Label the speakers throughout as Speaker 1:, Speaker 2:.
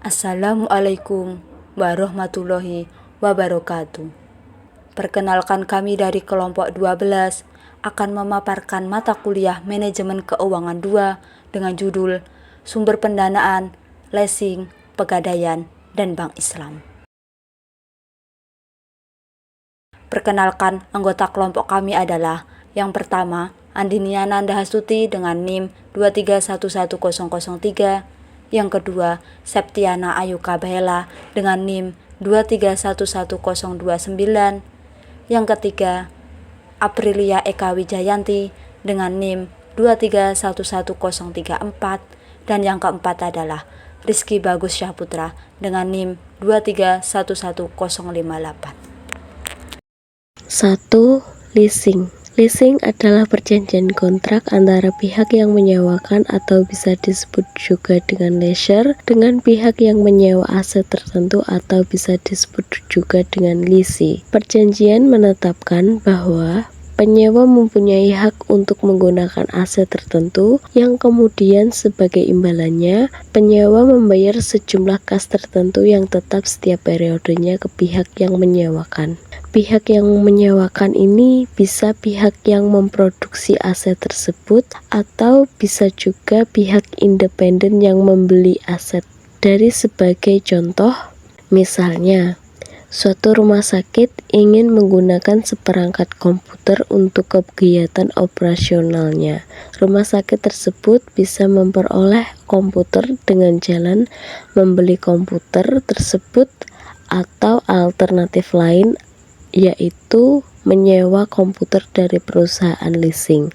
Speaker 1: Assalamualaikum warahmatullahi wabarakatuh. Perkenalkan, kami dari kelompok 12 akan memaparkan mata kuliah Manajemen Keuangan 2 dengan judul Sumber Pendanaan, Leasing, Pegadaian, dan Bank Islam. Perkenalkan, anggota kelompok kami adalah yang pertama, Andiniana Ndahastuti dengan NIM 2311003. Yang kedua, Septiana Ayu Kabahela dengan NIM 2311029. Yang ketiga, Aprilia Eka Wijayanti dengan NIM 2311034. Dan yang keempat adalah Rizky Bagus Syahputra dengan NIM 2311058.
Speaker 2: 1. Leasing. Leasing adalah perjanjian kontrak antara pihak yang menyewakan atau bisa disebut juga dengan leasure dengan pihak yang menyewa aset tertentu atau bisa disebut juga dengan leasee. Perjanjian menetapkan bahwa penyewa mempunyai hak untuk menggunakan aset tertentu yang kemudian sebagai imbalannya penyewa membayar sejumlah kas tertentu yang tetap setiap periodenya ke pihak yang menyewakan. Pihak yang menyewakan ini bisa pihak yang memproduksi aset tersebut atau bisa juga pihak independen yang membeli aset. Dari sebagai contoh, misalnya, suatu rumah sakit ingin menggunakan seperangkat komputer untuk kegiatan operasionalnya. Rumah sakit tersebut bisa memperoleh komputer dengan jalan membeli komputer tersebut atau alternatif lain, yaitu menyewa komputer dari perusahaan leasing.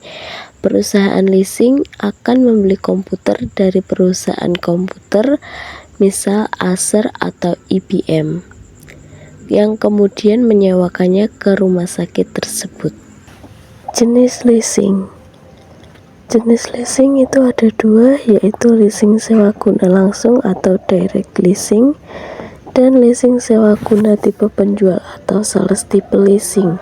Speaker 2: Perusahaan leasing akan membeli komputer dari perusahaan komputer, misal Acer atau IBM, yang kemudian menyewakannya ke rumah sakit tersebut. Jenis leasing. Jenis leasing itu ada dua, yaitu leasing sewa guna langsung atau direct leasing dan leasing sewa guna tipe penjual atau sales tipe leasing.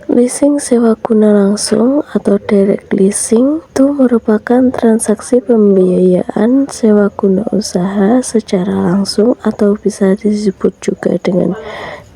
Speaker 2: Leasing sewa guna langsung atau direct leasing itu merupakan transaksi pembiayaan sewa guna usaha secara langsung atau bisa disebut juga dengan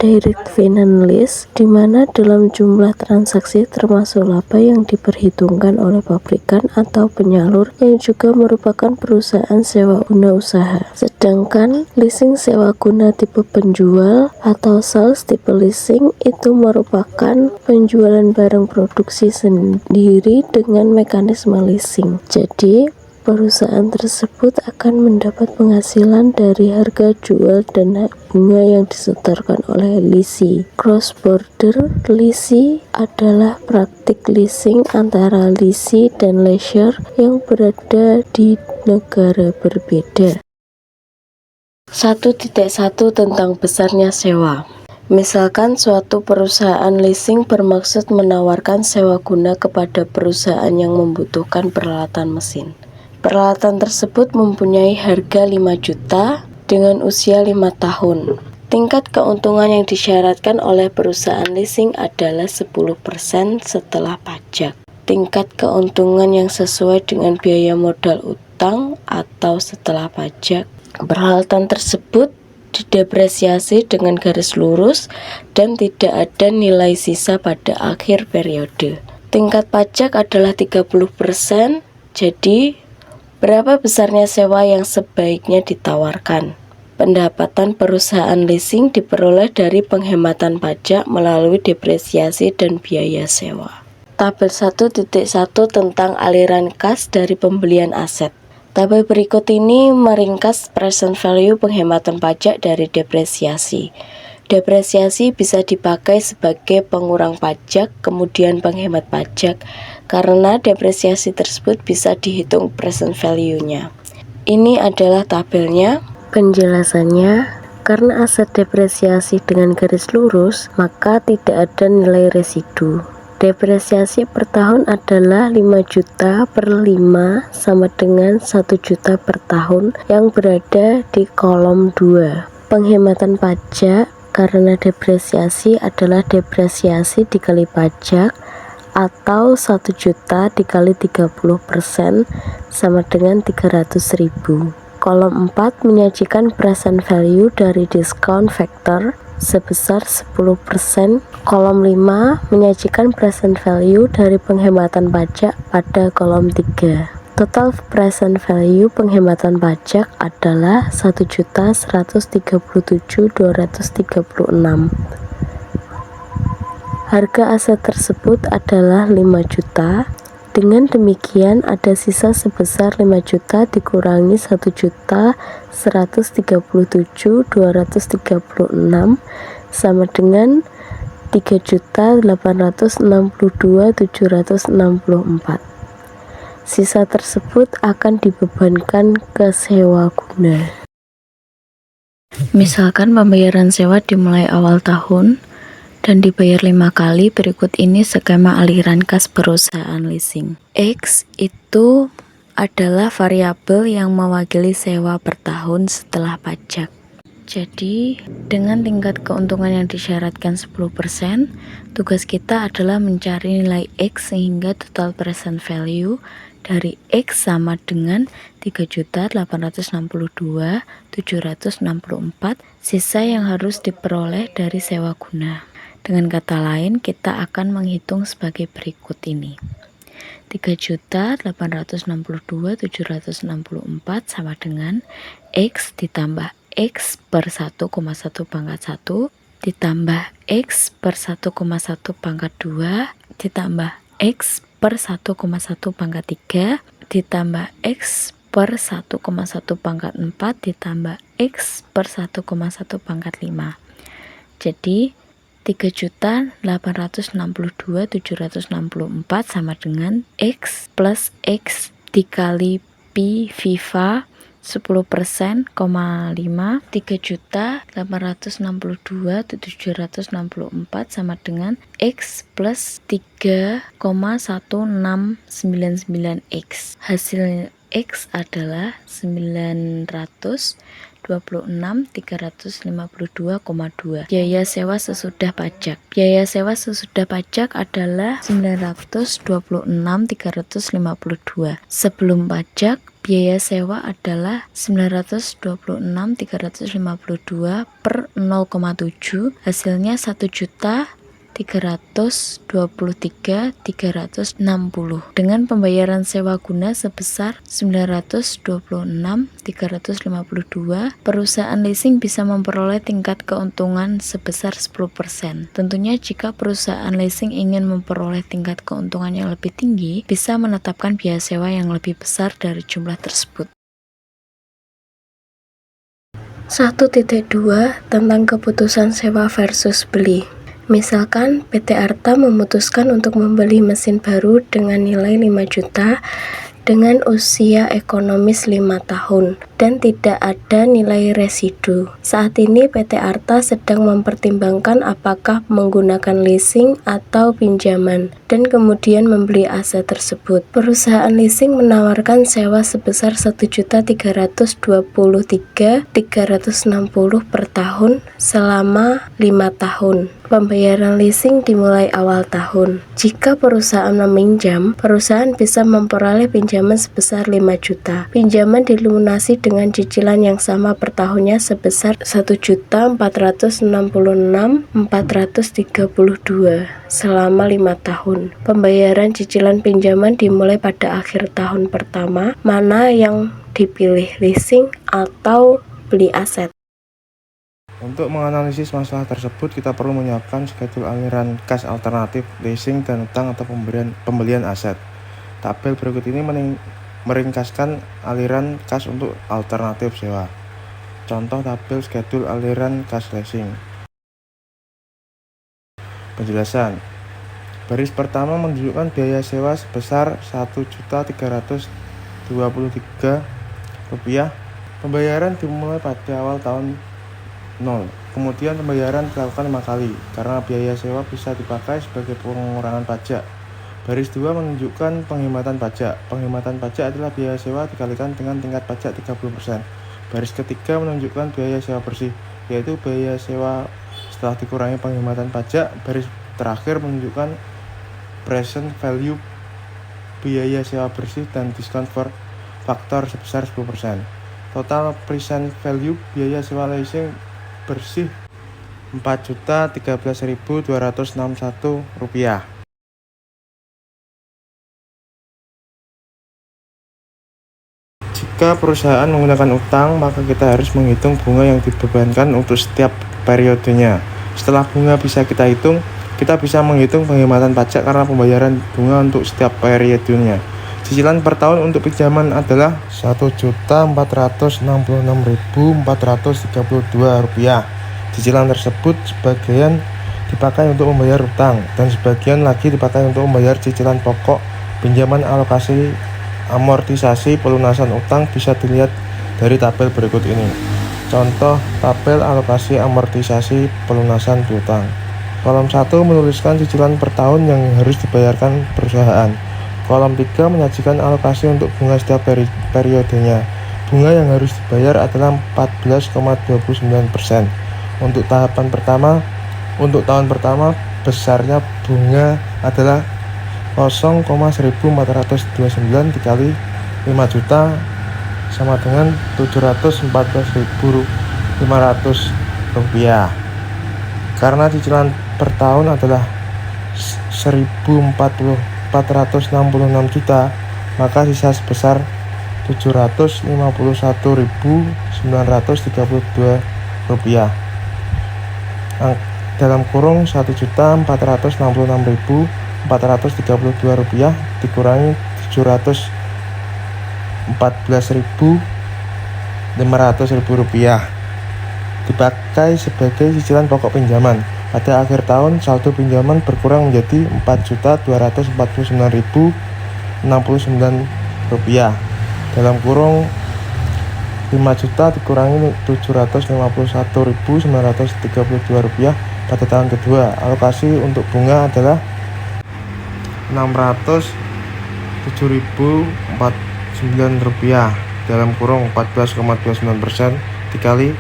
Speaker 2: direct finance lease, di mana dalam jumlah transaksi termasuk laba yang diperhitungkan oleh pabrikan atau penyalur yang juga merupakan perusahaan sewa guna usaha. Sedangkan leasing sewa guna tipe penjual atau sales tipe leasing itu merupakan penjualan barang produksi sendiri dengan mekanisme leasing. Jadi perusahaan tersebut akan mendapat penghasilan dari harga jual dan bunga yang disetorkan oleh leasee. Cross border leasing adalah praktik leasing antara leasee dan lessor yang berada di negara berbeda. 1.1 tentang besarnya sewa. Misalkan suatu perusahaan leasing bermaksud menawarkan sewa guna kepada perusahaan yang membutuhkan peralatan mesin. Peralatan tersebut mempunyai harga 5 juta dengan usia 5 tahun. Tingkat keuntungan yang disyaratkan oleh perusahaan leasing adalah 10% setelah pajak. Tingkat keuntungan yang sesuai dengan biaya modal utang atau setelah pajak. Peralatan tersebut didepresiasi dengan garis lurus dan tidak ada nilai sisa pada akhir periode. Tingkat pajak adalah 30%, jadi berapa besarnya sewa yang sebaiknya ditawarkan? Pendapatan perusahaan leasing diperoleh dari penghematan pajak melalui depresiasi dan biaya sewa. Tabel 1.1 tentang aliran kas dari pembelian aset. Tabel berikut ini meringkas present value penghematan pajak dari depresiasi. Depresiasi bisa dipakai sebagai pengurang pajak, kemudian penghemat pajak, karena depresiasi tersebut bisa dihitung present value-nya. Ini adalah tabelnya. Penjelasannya, karena aset depresiasi dengan garis lurus, maka tidak ada nilai residu. Depresiasi per tahun adalah 5 juta per 5 sama dengan 1 juta per tahun yang berada di kolom 2. Penghematan pajak karena depresiasi adalah depresiasi dikali pajak atau 1 juta dikali 30% sama dengan 300.000. Kolom 4 menyajikan present value dari discount factor sebesar 10%. Kolom 5 menyajikan present value dari penghematan pajak pada kolom 3. Total present value penghematan pajak adalah 1.137.236. Harga aset tersebut adalah 5 juta. Dengan demikian ada sisa sebesar 5 juta dikurangi 1.137.236 sama dengan 3.862.764. Sisa tersebut akan dibebankan ke sewa guna. Misalkan pembayaran sewa dimulai awal tahun dan dibayar 5 kali. Berikut ini skema aliran kas perusahaan leasing. X itu adalah variabel yang mewakili sewa per tahun setelah pajak. Jadi, dengan tingkat keuntungan yang disyaratkan 10%, tugas kita adalah mencari nilai X sehingga total present value dari X sama dengan 3.862.764, sisa yang harus diperoleh dari sewa guna. Dengan kata lain, kita akan menghitung sebagai berikut ini. 3.862.764 sama dengan X ditambah X per 1,1 pangkat 1 ditambah X per 1,1 pangkat 2 ditambah X per 1,1 pangkat 3 ditambah X per 1,1 pangkat 4 ditambah X per 1,1 pangkat 5. Jadi 3.862.764 sama dengan X plus X dikali Pi Viva 10%, 5 3.862.764 sama dengan X plus 3,1699X. Hasil X adalah 926.352,2. Biaya sewa sesudah pajak. Biaya sewa sesudah pajak adalah 926.352. Sebelum pajak, biaya sewa adalah 926.352 per 0,7. Hasilnya 1.323.360 dengan pembayaran sewa guna sebesar 926.352. Perusahaan leasing bisa memperoleh tingkat keuntungan sebesar 10%. Tentunya jika perusahaan leasing ingin memperoleh tingkat keuntungan yang lebih tinggi, bisa menetapkan biaya sewa yang lebih besar dari jumlah tersebut. 1.2 tentang keputusan sewa versus beli. Misalkan PT Arta memutuskan untuk membeli mesin baru dengan nilai 5 juta dengan usia ekonomis 5 tahun dan tidak ada nilai residu. Saat ini PT Arta sedang mempertimbangkan apakah menggunakan leasing atau pinjaman dan kemudian membeli aset tersebut. Perusahaan leasing menawarkan sewa sebesar 1.323.360 per tahun selama 5 tahun. Pembayaran leasing dimulai awal tahun. Jika perusahaan meminjam, perusahaan bisa memperoleh pinjaman sebesar 5 juta. Pinjaman dilunasi dengan cicilan yang sama per tahunnya sebesar 1.466.432 selama 5 tahun. Pembayaran cicilan pinjaman dimulai pada akhir tahun pertama. Mana yang dipilih, leasing atau beli aset?
Speaker 3: Untuk menganalisis masalah tersebut, kita perlu menyiapkan schedule aliran kas alternatif, leasing, dan utang atau pembelian aset. Tabel berikut ini meringkaskan aliran kas untuk alternatif sewa. Contoh tabel schedule aliran kas leasing. Penjelasan. Baris pertama menunjukkan biaya sewa sebesar Rp1.323. Pembayaran dimulai pada awal tahun 0. Kemudian pembayaran dilakukan 5 kali karena biaya sewa bisa dipakai sebagai pengurangan pajak. Baris 2 menunjukkan penghematan pajak. Penghematan pajak adalah biaya sewa dikalikan dengan tingkat pajak 30%. Baris ketiga menunjukkan biaya sewa bersih, yaitu biaya sewa setelah dikurangi penghematan pajak. Baris terakhir menunjukkan present value biaya sewa bersih dan discount for faktor sebesar 10%. Total present value biaya sewa leasing bersih Rp4.013.261. Jika perusahaan menggunakan utang, maka kita harus menghitung bunga yang dibebankan untuk setiap periodenya. Setelah bunga bisa kita hitung, kita bisa menghitung penghematan pajak karena pembayaran bunga untuk setiap periodenya. Cicilan per tahun untuk pinjaman adalah Rp1.466.432. Cicilan tersebut sebagian dipakai untuk membayar utang dan sebagian lagi dipakai untuk membayar cicilan pokok pinjaman. Alokasi amortisasi pelunasan utang bisa dilihat dari tabel berikut ini. Contoh tabel alokasi amortisasi pelunasan piutang. Kolom 1 menuliskan cicilan per tahun yang harus dibayarkan perusahaan. Kolom 3 menyajikan alokasi untuk bunga setiap periodenya. Bunga yang harus dibayar adalah 14,29%. Untuk tahun pertama besarnya bunga adalah 0,1429 dikali 5 juta sama dengan Rp714.500. Karena cicilan per tahun adalah 1.466 juta, maka sisa sebesar Rp751.932. Dalam kurung 1.466.432 rupiah dikurangi 714.500 rupiah dipakai sebagai cicilan pokok pinjaman. Pada akhir tahun saldo pinjaman berkurang menjadi 4.249.069 rupiah. Dalam kurung 5 juta dikurangi 751.932 rupiah. Pada tahun kedua, alokasi untuk bunga adalah Rp607.049 dalam kurung 14,29% dikali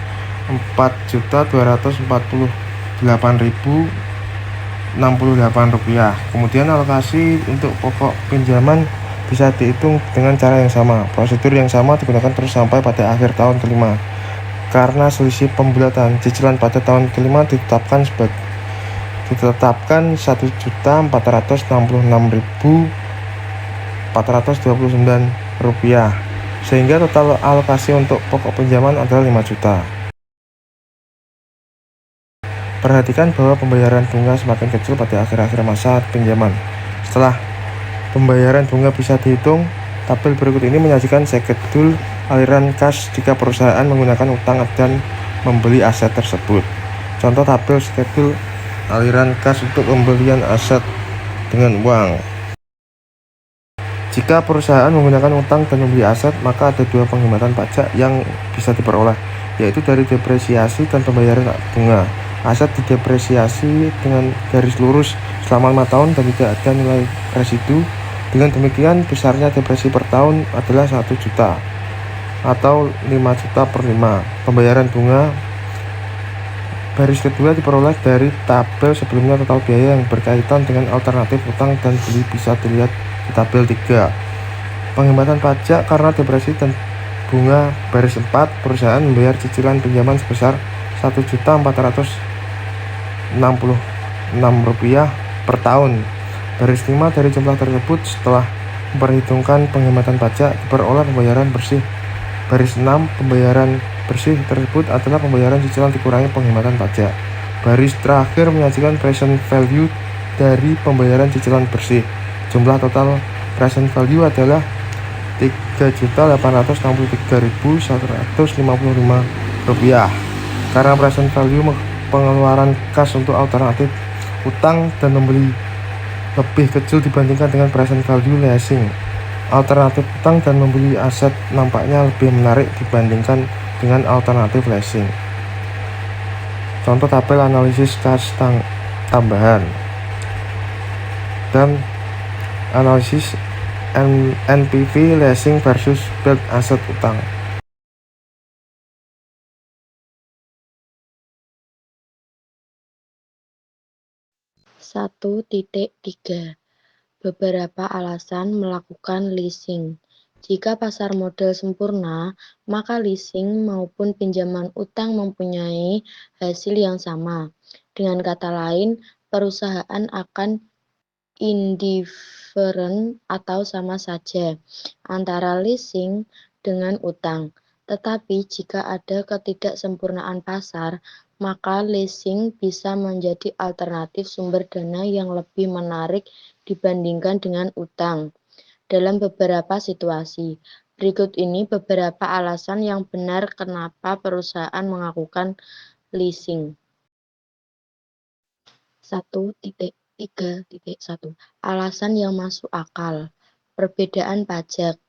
Speaker 3: 4.248.068 rupiah. Kemudian alokasi untuk pokok pinjaman bisa dihitung dengan cara yang sama. Prosedur yang sama digunakan terus sampai pada akhir tahun kelima. Karena selisih pembulatan, cicilan pada tahun kelima ditetapkan 1.466.429 rupiah, sehingga total alokasi untuk pokok pinjaman adalah 5 juta. Perhatikan bahwa pembayaran bunga semakin kecil pada akhir-akhir masa pinjaman. Setelah pembayaran bunga bisa dihitung, tabel berikut ini menyajikan skedul aliran kas jika perusahaan menggunakan utang dan membeli aset tersebut. Contoh tabel skedul aliran kas untuk pembelian aset dengan uang. Jika perusahaan menggunakan utang dan membeli aset, maka ada dua penghematan pajak yang bisa diperoleh, yaitu dari depresiasi dan pembayaran bunga. Aset didepresiasi dengan garis lurus selama 5 tahun dan tidak ada nilai residu. Dengan demikian, besarnya depresi per tahun adalah 1 juta atau 5 juta per 5. Pembayaran bunga baris kedua diperoleh dari tabel sebelumnya. Total biaya yang berkaitan dengan alternatif utang dan beli bisa dilihat di tabel 3. Penghematan pajak karena depresi dan bunga baris 4. Perusahaan membayar cicilan pinjaman sebesar Rp1.466 per tahun. Baris 5 dari jumlah tersebut setelah memperhitungkan penghematan pajak diperoleh pembayaran bersih. Baris 6 pembayaran bersih tersebut adalah pembayaran cicilan dikurangi penghematan pajak. Baris terakhir menyajikan present value dari pembayaran cicilan bersih. Jumlah total present value adalah Rp3.863.155. Karena present value pengeluaran kas untuk alternatif utang dan membeli lebih kecil dibandingkan dengan present value leasing, alternatif utang dan membeli aset nampaknya lebih menarik dibandingkan dengan alternatif leasing. Contoh tabel analisis kas tambahan dan analisis NPV leasing versus build aset utang.
Speaker 2: Satu titik tiga. Beberapa alasan melakukan leasing.
Speaker 4: Jika pasar modal sempurna, maka leasing maupun pinjaman utang mempunyai hasil yang sama. Dengan kata lain, perusahaan akan indiferen atau sama saja antara leasing dengan utang. Tetapi jika ada ketidaksempurnaan pasar, maka leasing bisa menjadi alternatif sumber dana yang lebih menarik dibandingkan dengan utang. Dalam beberapa situasi, berikut ini beberapa alasan yang benar kenapa perusahaan melakukan leasing. 1.3.1 Alasan yang masuk akal. Perbedaan pajak.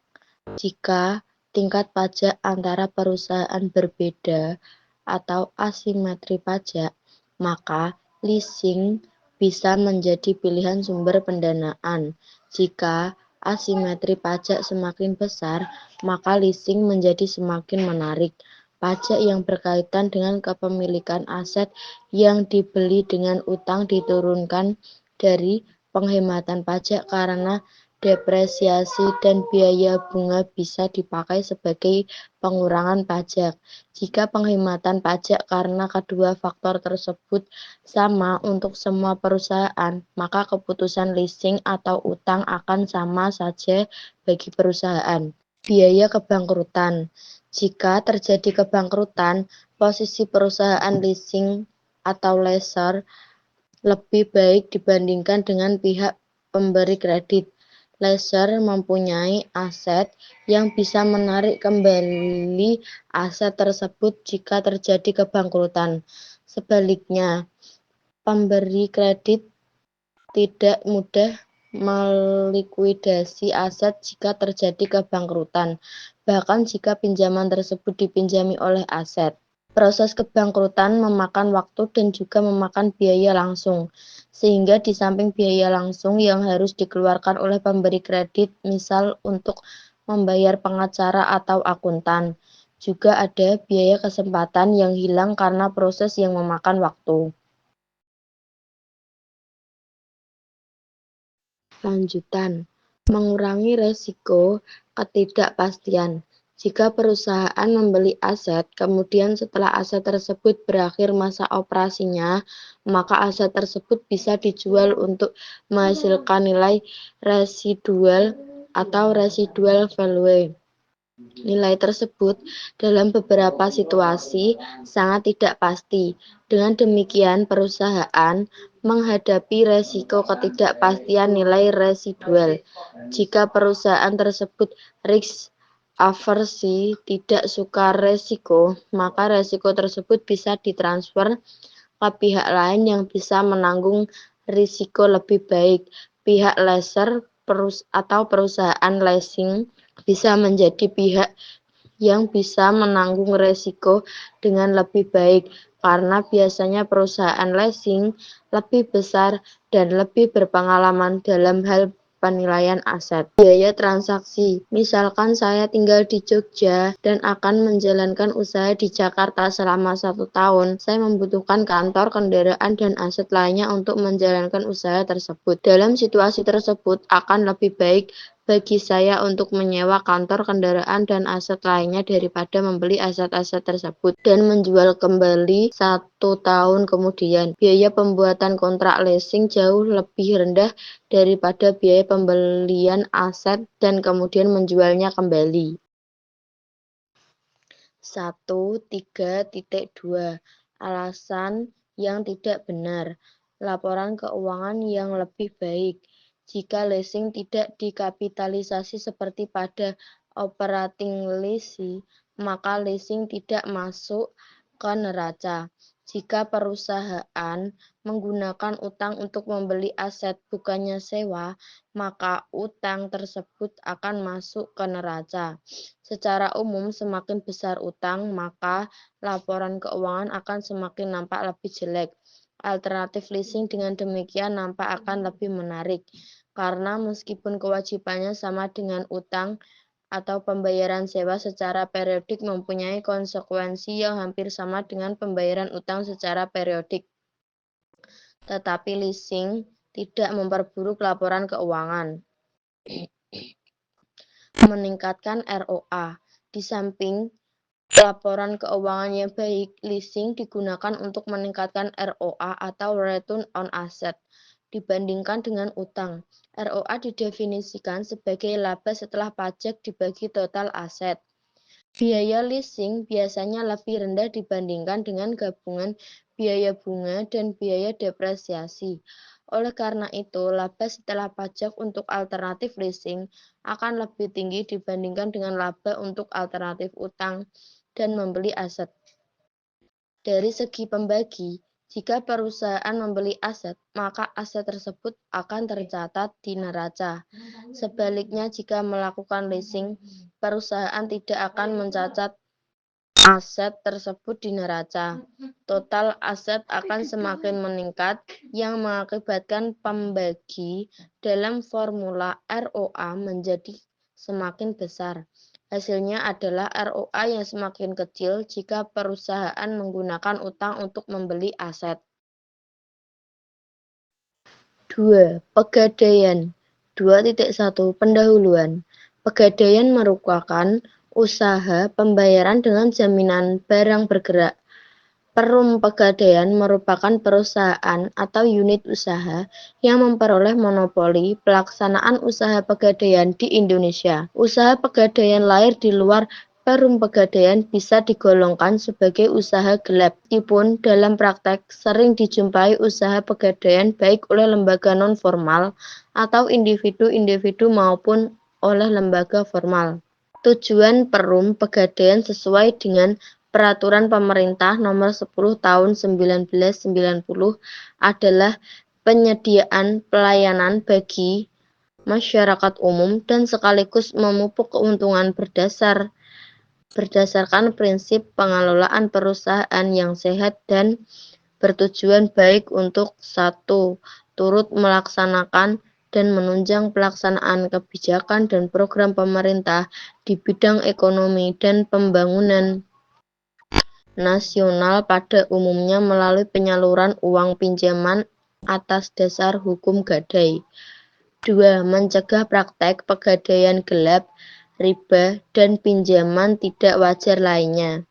Speaker 4: Jika tingkat pajak antara perusahaan berbeda atau asimetri pajak, maka leasing bisa menjadi pilihan sumber pendanaan. Jika asimetri pajak semakin besar, maka leasing menjadi semakin menarik. Pajak yang berkaitan dengan kepemilikan aset yang dibeli dengan utang diturunkan dari penghematan pajak karena depresiasi dan biaya bunga bisa dipakai sebagai pengurangan pajak. Jika penghematan pajak karena kedua faktor tersebut sama untuk semua perusahaan, maka keputusan leasing atau utang akan sama saja bagi perusahaan. Biaya kebangkrutan. Jika terjadi kebangkrutan, posisi perusahaan leasing atau lessor lebih baik dibandingkan dengan pihak pemberi kredit. Lessor mempunyai aset yang bisa menarik kembali aset tersebut jika terjadi kebangkrutan. Sebaliknya, pemberi kredit tidak mudah melikuidasi aset jika terjadi kebangkrutan, bahkan jika pinjaman tersebut dipinjami oleh aset. Proses kebangkrutan memakan waktu dan juga memakan biaya langsung, sehingga di samping biaya langsung yang harus dikeluarkan oleh pemberi kredit, misal untuk membayar pengacara atau akuntan, juga ada biaya kesempatan yang hilang karena proses yang memakan waktu. Lanjutan, mengurangi resiko ketidakpastian. Jika perusahaan membeli aset, kemudian setelah aset tersebut berakhir masa operasinya, maka aset tersebut bisa dijual untuk menghasilkan nilai residual atau residual value. Nilai tersebut dalam beberapa situasi sangat tidak pasti. Dengan demikian, perusahaan menghadapi resiko ketidakpastian nilai residual. Jika perusahaan tersebut risk aversi, tidak suka resiko, maka resiko tersebut bisa ditransfer ke pihak lain yang bisa menanggung risiko lebih baik. Pihak lessor atau perusahaan leasing bisa menjadi pihak yang bisa menanggung resiko dengan lebih baik karena biasanya perusahaan leasing lebih besar dan lebih berpengalaman dalam hal penilaian aset. Biaya transaksi. Misalkan saya tinggal di Jogja dan akan menjalankan usaha di Jakarta selama 1 tahun. Saya membutuhkan kantor, kendaraan, dan aset lainnya untuk menjalankan usaha tersebut. Dalam situasi tersebut akan lebih baik bagi saya untuk menyewa kantor, kendaraan, dan aset lainnya daripada membeli aset-aset tersebut dan menjual kembali 1 tahun kemudian. Biaya pembuatan kontrak leasing jauh lebih rendah daripada biaya pembelian aset dan kemudian menjualnya kembali. 1.3.2 Alasan yang tidak benar. Laporan keuangan yang lebih baik. Jika leasing tidak dikapitalisasi seperti pada operating lease, maka leasing tidak masuk ke neraca. Jika perusahaan menggunakan utang untuk membeli aset bukannya sewa, maka utang tersebut akan masuk ke neraca. Secara umum, semakin besar utang, maka laporan keuangan akan semakin nampak lebih jelek. Alternatif leasing dengan demikian nampak akan lebih menarik, karena meskipun kewajibannya sama dengan utang atau pembayaran sewa secara periodik mempunyai konsekuensi yang hampir sama dengan pembayaran utang secara periodik. Tetapi leasing tidak memperburuk laporan keuangan. meningkatkan ROA. Di samping laporan keuangan yang baik, leasing digunakan untuk meningkatkan ROA atau Return on Asset dibandingkan dengan utang. ROA didefinisikan sebagai laba setelah pajak dibagi total aset. Biaya leasing biasanya lebih rendah dibandingkan dengan gabungan biaya bunga dan biaya depresiasi. Oleh karena itu, laba setelah pajak untuk alternatif leasing akan lebih tinggi dibandingkan dengan laba untuk alternatif utang dan membeli aset. Dari segi pembagi, jika perusahaan membeli aset, maka aset tersebut akan tercatat di neraca. Sebaliknya, jika melakukan leasing, perusahaan tidak akan mencatat aset tersebut di neraca. Total aset akan semakin meningkat yang mengakibatkan pembagi dalam formula ROA menjadi semakin besar. Hasilnya adalah ROA yang semakin kecil jika perusahaan menggunakan utang untuk membeli aset. 2. Pegadaian 2.1 Pendahuluan. Pegadaian merupakan usaha pembayaran dengan jaminan barang bergerak. Perum Pegadaian merupakan perusahaan atau unit usaha yang memperoleh monopoli pelaksanaan usaha pegadaian di Indonesia. Usaha pegadaian lahir di luar Perum Pegadaian bisa digolongkan sebagai usaha gelap, meskipun dalam praktek sering dijumpai usaha pegadaian baik oleh lembaga non-formal atau individu-individu maupun oleh lembaga formal. Tujuan Perum Pegadaian sesuai dengan Peraturan Pemerintah Nomor 10 Tahun 1990 adalah penyediaan pelayanan bagi masyarakat umum dan sekaligus memupuk keuntungan berdasarkan prinsip pengelolaan perusahaan yang sehat dan bertujuan baik untuk 1. Turut melaksanakan dan menunjang pelaksanaan kebijakan dan program pemerintah di bidang ekonomi dan pembangunan nasional pada umumnya melalui penyaluran uang pinjaman atas dasar hukum gadai. 2. Mencegah praktek pegadaian gelap, riba, dan pinjaman tidak wajar lainnya.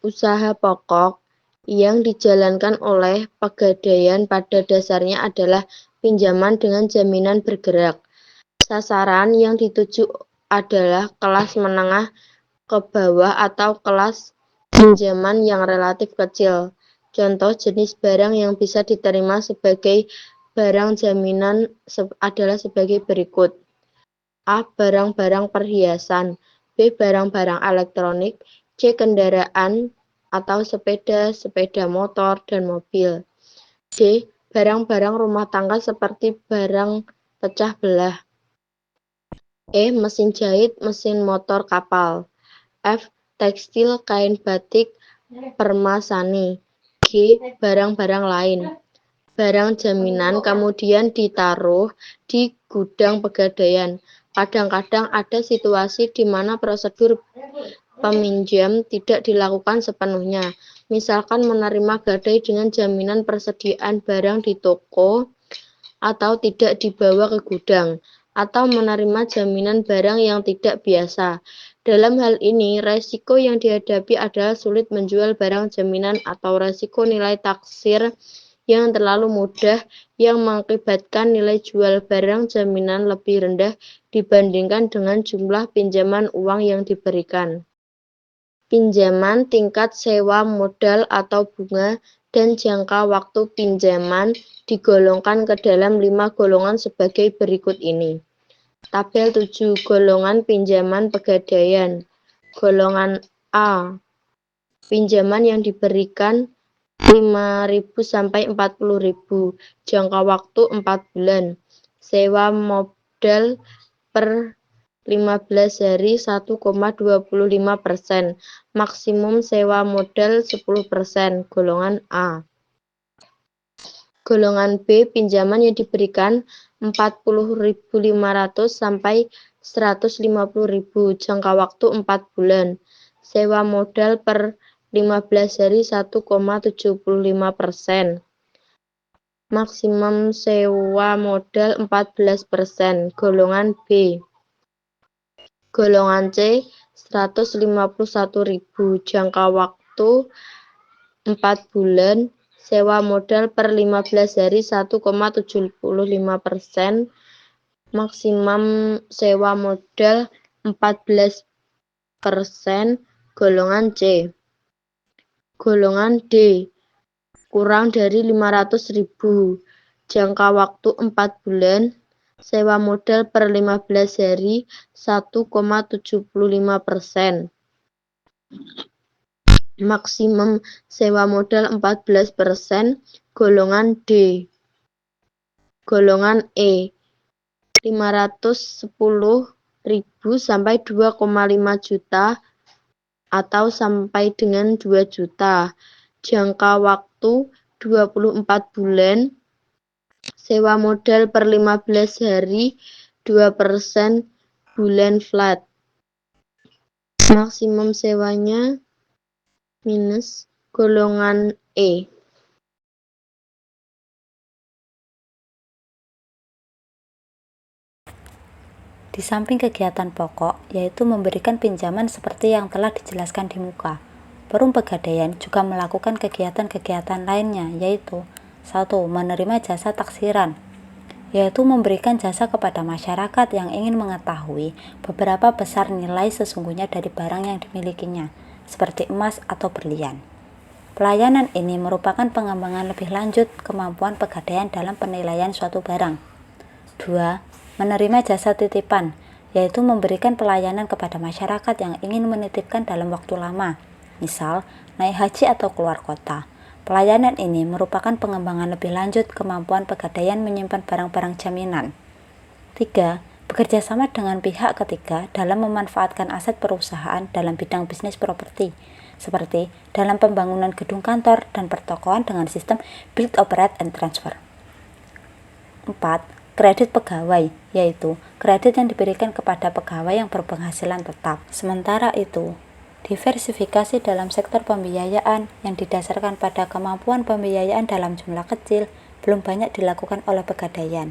Speaker 4: Usaha pokok yang dijalankan oleh pegadaian pada dasarnya adalah pinjaman dengan jaminan bergerak. Sasaran yang dituju adalah kelas menengah ke bawah atau kelas pinjaman yang relatif kecil. Contoh jenis barang yang bisa diterima sebagai barang jaminan adalah sebagai berikut. A. Barang-barang perhiasan. B. Barang-barang elektronik. C. Kendaraan atau sepeda, sepeda motor, dan mobil. D. Barang-barang rumah tangga seperti barang pecah belah. E. Mesin jahit, mesin motor, kapal. F. Tekstil, kain batik, permasani. G. Barang-barang lain. Barang jaminan kemudian ditaruh di gudang pegadaian. Kadang-kadang ada situasi di mana prosedur peminjam tidak dilakukan sepenuhnya. Misalkan menerima gadai dengan jaminan persediaan barang di toko atau tidak dibawa ke gudang, atau menerima jaminan barang yang tidak biasa. Dalam hal ini, resiko yang dihadapi adalah sulit menjual barang jaminan atau resiko nilai taksir yang terlalu mudah yang mengakibatkan nilai jual barang jaminan lebih rendah dibandingkan dengan jumlah pinjaman uang yang diberikan. Pinjaman tingkat sewa modal atau bunga dan jangka waktu pinjaman digolongkan ke dalam 5 golongan sebagai berikut ini. Tabel 7. Golongan pinjaman pegadaian. Golongan A. Pinjaman yang diberikan 5.000 sampai 40.000. Jangka waktu 4 bulan. Sewa modal per 15 hari 1,25%. Maksimum sewa modal 10%. Golongan A. Golongan B. Pinjaman yang diberikan 40.500 sampai 150.000. Jangka waktu 4 bulan. Sewa modal per 15 hari 1,75%. Maksimum sewa modal 14%, golongan B. Golongan C 151.000, jangka waktu 4 bulan, sewa modal per 15 hari 1,75%, maksimum sewa modal 14%, golongan C. Golongan D kurang dari 500.000, jangka waktu 4 bulan, sewa modal per 15 hari 1,75%, maksimum sewa modal 14%, golongan D. Golongan E 510.000 sampai 2,5 juta atau sampai dengan 2 juta, jangka waktu 24 bulan, sewa modal per 15 hari 2% bulan flat, maksimum sewanya minus, golongan E.
Speaker 1: Di samping kegiatan pokok, yaitu memberikan pinjaman seperti yang telah dijelaskan di muka, Perum Pegadaian juga melakukan kegiatan-kegiatan lainnya, yaitu 1. Menerima jasa taksiran, yaitu memberikan jasa kepada masyarakat yang ingin mengetahui beberapa besar nilai sesungguhnya dari barang yang dimilikinya, seperti emas atau berlian. Pelayanan ini merupakan pengembangan lebih lanjut kemampuan pegadaian dalam penilaian suatu barang. 2. Menerima jasa titipan, yaitu memberikan pelayanan kepada masyarakat yang ingin menitipkan dalam waktu lama, misal naik haji atau keluar kota. Pelayanan ini merupakan pengembangan lebih lanjut kemampuan pegadaian menyimpan barang-barang jaminan. 3. Bekerja sama dengan pihak ketiga dalam memanfaatkan aset perusahaan dalam bidang bisnis properti, seperti dalam pembangunan gedung kantor dan pertokoan dengan sistem build, operate, and transfer. 4. Kredit pegawai, yaitu kredit yang diberikan kepada pegawai yang berpenghasilan tetap. Sementara itu, diversifikasi dalam sektor pembiayaan yang didasarkan pada kemampuan pembiayaan dalam jumlah kecil belum banyak dilakukan oleh pegadaian.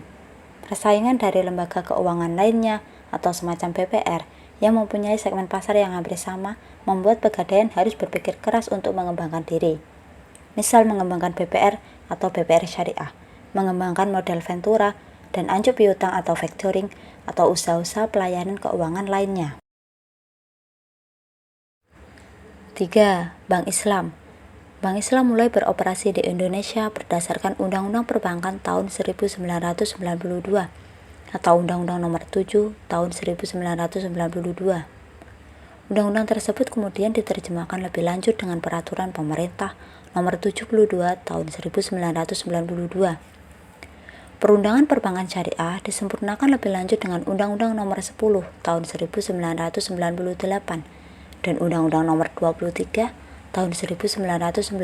Speaker 1: Persaingan dari lembaga keuangan lainnya atau semacam BPR yang mempunyai segmen pasar yang hampir sama membuat pegadaian harus berpikir keras untuk mengembangkan diri. Misal mengembangkan BPR atau BPR syariah, mengembangkan model ventura, dan anjur piutang atau factoring, atau usaha-usaha pelayanan keuangan lainnya. 3. Bank Islam. Bank Islam mulai beroperasi di Indonesia berdasarkan Undang-Undang Perbankan tahun 1992 atau Undang-Undang Nomor 7 tahun 1992. Undang-undang tersebut kemudian diterjemahkan lebih lanjut dengan Peraturan Pemerintah Nomor 72 tahun 1992. Perundangan Perbankan Syariah disempurnakan lebih lanjut dengan Undang-Undang Nomor 10 tahun 1998 dan Undang-Undang Nomor 23 tahun 1999.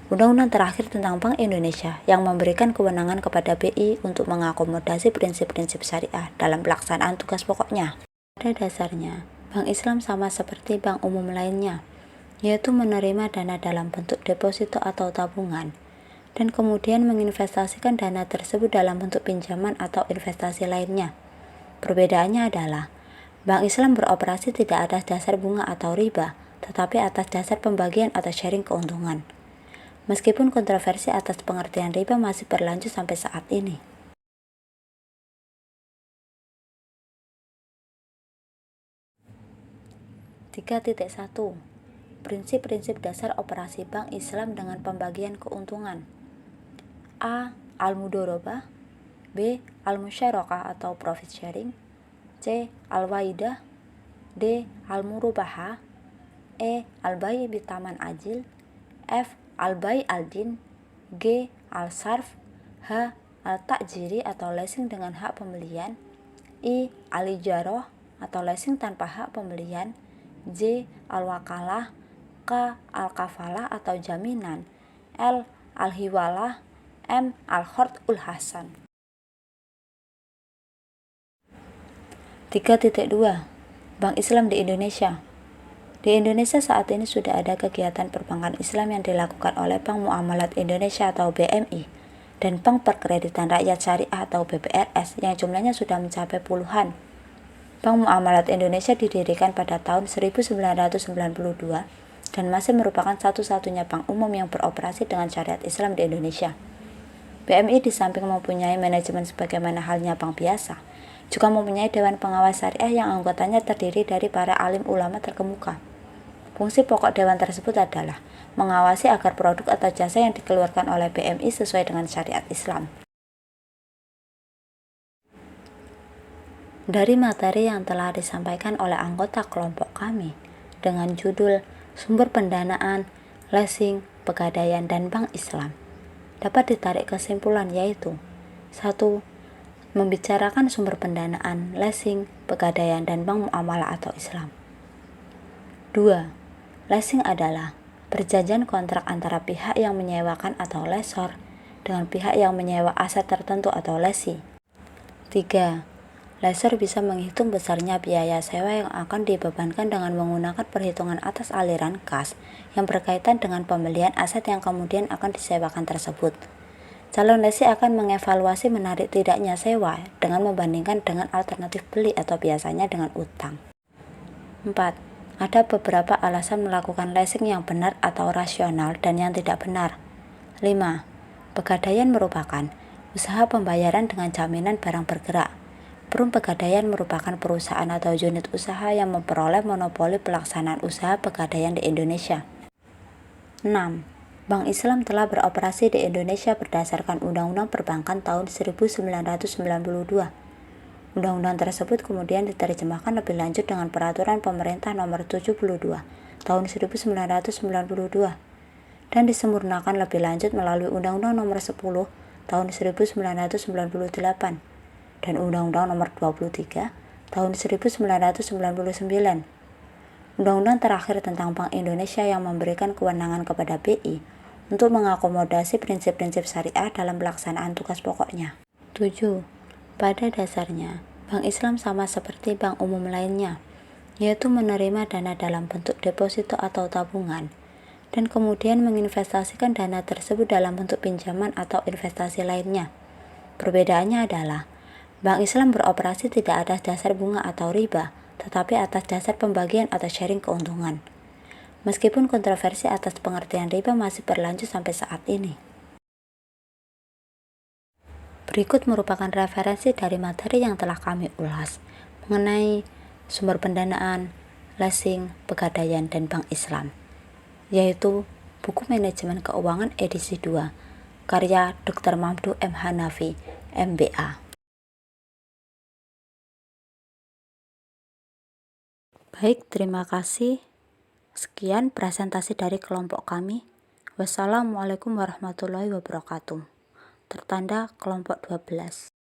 Speaker 1: Undang-undang terakhir tentang Bank Indonesia yang memberikan kewenangan kepada BI untuk mengakomodasi prinsip-prinsip syariah dalam pelaksanaan tugas pokoknya. Pada dasarnya, Bank Islam sama seperti bank umum lainnya, yaitu menerima dana dalam bentuk deposito atau tabungan, dan kemudian menginvestasikan dana tersebut dalam bentuk pinjaman atau investasi lainnya. Perbedaannya adalah, Bank Islam beroperasi tidak atas dasar bunga atau riba, tetapi atas dasar pembagian atau sharing keuntungan. Meskipun kontroversi atas pengertian riba masih berlanjut sampai saat ini. (3.1) Prinsip-prinsip dasar operasi Bank Islam dengan pembagian keuntungan. A. Al-Mudorobah, B. Al-Musyarakah atau profit sharing, C. Al-Waidah, D. Al-Murubahah, E. Al-Bai bitaman ajil, F. Al-Bai al-din, G. Al-Sarf, H. Al-Ta'jiri atau leasing dengan hak pembelian, I. Al-Ijarah atau leasing tanpa hak pembelian, J. Al-Wakalah, K. Al-Kafalah atau jaminan, L. Al-Hiwalah, M. Al-Khord ul-Hasan. 3.2 Bank Islam di Indonesia. Di Indonesia saat ini sudah ada kegiatan perbankan Islam yang dilakukan oleh Bank Muamalat Indonesia atau BMI dan Bank Perkreditan Rakyat Syariah atau BPRS yang jumlahnya sudah mencapai puluhan. Bank Muamalat Indonesia didirikan pada tahun 1992 dan masih merupakan satu-satunya bank umum yang beroperasi dengan syariat Islam di Indonesia. BMI di samping mempunyai manajemen sebagaimana halnya bank biasa, juga mempunyai Dewan Pengawas Syariah yang anggotanya terdiri dari para alim ulama terkemuka. Fungsi pokok dewan tersebut adalah mengawasi agar produk atau jasa yang dikeluarkan oleh BMI sesuai dengan syariat Islam. Dari materi yang telah disampaikan oleh anggota kelompok kami dengan judul Sumber Pendanaan, Leasing, Pegadaian, dan Bank Islam, dapat ditarik kesimpulan yaitu 1. Membicarakan sumber pendanaan, leasing, pegadaian, dan bank muamalah atau Islam. 2. Leasing adalah perjanjian kontrak antara pihak yang menyewakan atau lessor dengan pihak yang menyewa aset tertentu atau lessee. 3. Lessor bisa menghitung besarnya biaya sewa yang akan dibebankan dengan menggunakan perhitungan atas aliran kas yang berkaitan dengan pembelian aset yang kemudian akan disewakan tersebut. Calon lessee akan mengevaluasi menarik tidaknya sewa dengan membandingkan dengan alternatif beli atau biasanya dengan utang. 4. Ada beberapa alasan melakukan leasing yang benar atau rasional dan yang tidak benar. 5. Pegadaian merupakan usaha pembayaran dengan jaminan barang bergerak. Perum Pegadaian merupakan perusahaan atau unit usaha yang memperoleh monopoli pelaksanaan usaha pegadaian di Indonesia. 6. Bank Islam telah beroperasi di Indonesia berdasarkan Undang-Undang Perbankan tahun 1992. Undang-undang tersebut kemudian diterjemahkan lebih lanjut dengan Peraturan Pemerintah Nomor 72 Tahun 1992 dan disempurnakan lebih lanjut melalui Undang-Undang Nomor 10 Tahun 1998 dan Undang-Undang Nomor 23 Tahun 1999. Undang-undang terakhir tentang Bank Indonesia yang memberikan kewenangan kepada BI untuk mengakomodasi prinsip-prinsip syariah dalam pelaksanaan tugas pokoknya. 7. Pada dasarnya, bank Islam sama seperti bank umum lainnya, yaitu menerima dana dalam bentuk deposito atau tabungan, dan kemudian menginvestasikan dana tersebut dalam bentuk pinjaman atau investasi lainnya. Perbedaannya adalah, bank Islam beroperasi tidak atas dasar bunga atau riba, tetapi atas dasar pembagian atau sharing keuntungan. Meskipun kontroversi atas pengertian riba masih berlanjut sampai saat ini. Berikut merupakan referensi dari materi yang telah kami ulas mengenai sumber pendanaan, leasing, pegadaian, dan bank Islam, yaitu buku Manajemen Keuangan edisi 2, karya Dr. Mamdu M. Hanafi, MBA. Baik, terima kasih. Sekian presentasi dari kelompok kami. Wassalamualaikum warahmatullahi wabarakatuh. Tertanda kelompok 12.